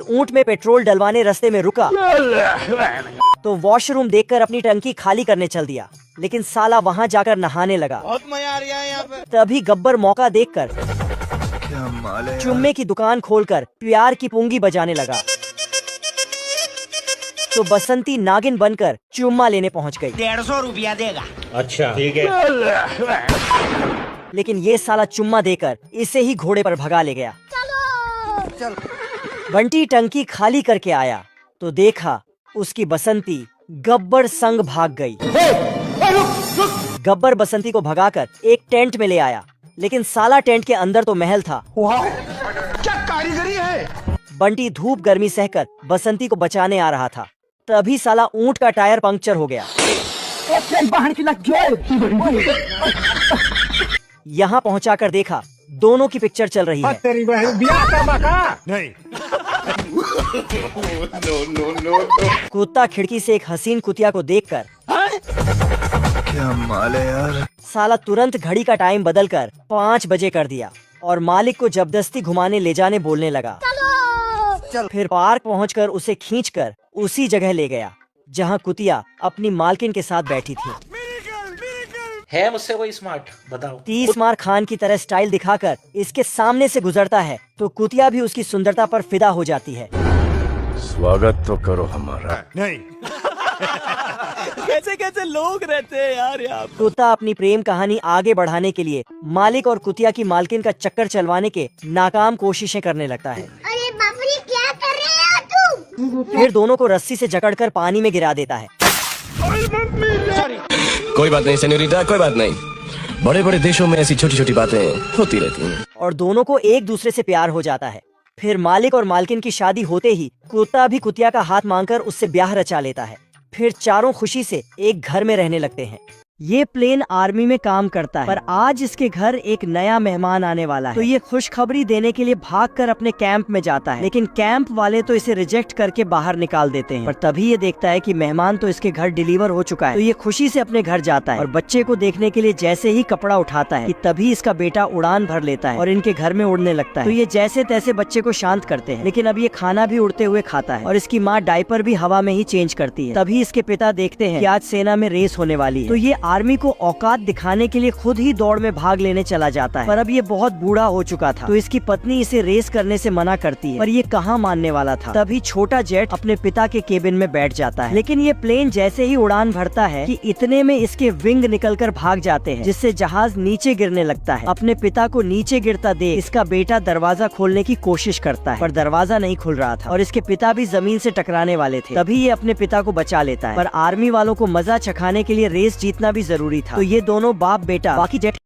ऊंट में पेट्रोल डलवाने रास्ते में रुका तो वॉशरूम देखकर अपनी टंकी खाली करने चल दिया, लेकिन साला वहां जाकर नहाने लगा। बहुत मजा आ रहा है यहाँ पे। तभी गब्बर मौका देखकर चुम्मे की दुकान खोलकर प्यार की पुंगी बजाने लगा, तो बसंती नागिन बनकर चुम्मा लेने पहुंच गई। 150 रुपया देगा। अच्छा ठीक है। लेकिन ये साला चुम्मा देकर इसे ही घोड़े पर भगा ले गया। बंटी टंकी खाली करके आया तो देखा उसकी बसंती गब्बर संग भाग गई। गब्बर बसंती को भगाकर एक टेंट में ले आया, लेकिन साला टेंट के अंदर तो महल था। क्या कारीगरी है। बंटी धूप गर्मी सहकर बसंती को बचाने आ रहा था, तभी साला ऊंट का टायर पंक्चर हो गया। यहाँ पहुँचाकर देखा दोनों की पिक्चर चल रही है। तेरी बहन ब्याह का मका नहीं। कुत्ता खिड़की से एक हसीन कुतिया को देखकर क्या माल है यार। साला तुरंत घड़ी का टाइम बदलकर 5 बजे कर दिया और मालिक को जबरदस्ती घुमाने ले जाने बोलने लगा। फिर पार्क पहुंचकर उसे खींचकर उसी जगह ले गया जहां कुतिया अपनी मालकिन के साथ बैठी थी। है मुझसे कोई स्मार्ट बताओ। 30 मार खान की तरह स्टाइल दिखाकर इसके सामने से गुजरता है तो कुतिया भी उसकी सुंदरता पर फिदा हो जाती है। स्वागत तो करो हमारा। नहीं। कैसे कैसे लोग रहते हैं यार यहाँ। कुत्ता अपनी प्रेम कहानी आगे बढ़ाने के लिए मालिक और कुतिया की मालकिन का चक्कर चलवाने के नाकाम कोशिशें करने लगता है। अरे बाप रे, क्या कर रहे हो तुम? फिर दोनों को रस्सी से जकड़कर पानी में गिरा देता है। कोई बात नहीं सेन्योरिटा, कोई बात नहीं। बड़े बड़े देशों में ऐसी छोटी छोटी बातें होती रहती हैं। और दोनों को एक दूसरे से प्यार हो जाता है। फिर मालिक और मालकिन की शादी होते ही कुत्ता भी कुतिया का हाथ मांगकर उससे ब्याह रचा लेता है। फिर चारों खुशी से एक घर में रहने लगते हैं। ये प्लेन आर्मी में काम करता है, पर आज इसके घर एक नया मेहमान आने वाला है, तो ये खुशखबरी देने के लिए भागकर अपने कैंप में जाता है। लेकिन कैंप वाले तो इसे रिजेक्ट करके बाहर निकाल देते हैं। पर तभी ये देखता है कि मेहमान तो इसके घर डिलीवर हो चुका है, तो ये खुशी से अपने घर जाता है और बच्चे को देखने के लिए जैसे ही कपड़ा उठाता है कि तभी इसका बेटा उड़ान भर लेता है और इनके घर में उड़ने लगता है। तो ये जैसे तैसे बच्चे को शांत करते हैं, लेकिन अब ये खाना भी उड़ते हुए खाता है और इसकी माँ डायपर भी हवा में ही चेंज करती है। तभी इसके पिता देखते हैं कि आज सेना में रेस होने वाली है, तो ये आर्मी को औकात दिखाने के लिए खुद ही दौड़ में भाग लेने चला जाता है। पर अब ये बहुत बूढ़ा हो चुका था, तो इसकी पत्नी इसे रेस करने से मना करती है, पर ये कहाँ मानने वाला था। तभी छोटा जेट अपने पिता के केबिन में बैठ जाता है, लेकिन ये प्लेन जैसे ही उड़ान भरता है कि इतने में इसके विंग निकलकर भाग जाते हैं, जिससे जहाज नीचे गिरने लगता है। अपने पिता को नीचे गिरता देख इसका बेटा दरवाजा खोलने की कोशिश करता है, पर दरवाजा नहीं खुल रहा था और इसके पिता भी जमीन से टकराने वाले थे। तभी ये अपने पिता को बचा लेता है, पर आर्मी वालों को मजा चखाने के लिए रेस जीतना भी जरूरी था। तो ये दोनों बाप बेटा बाकी जेट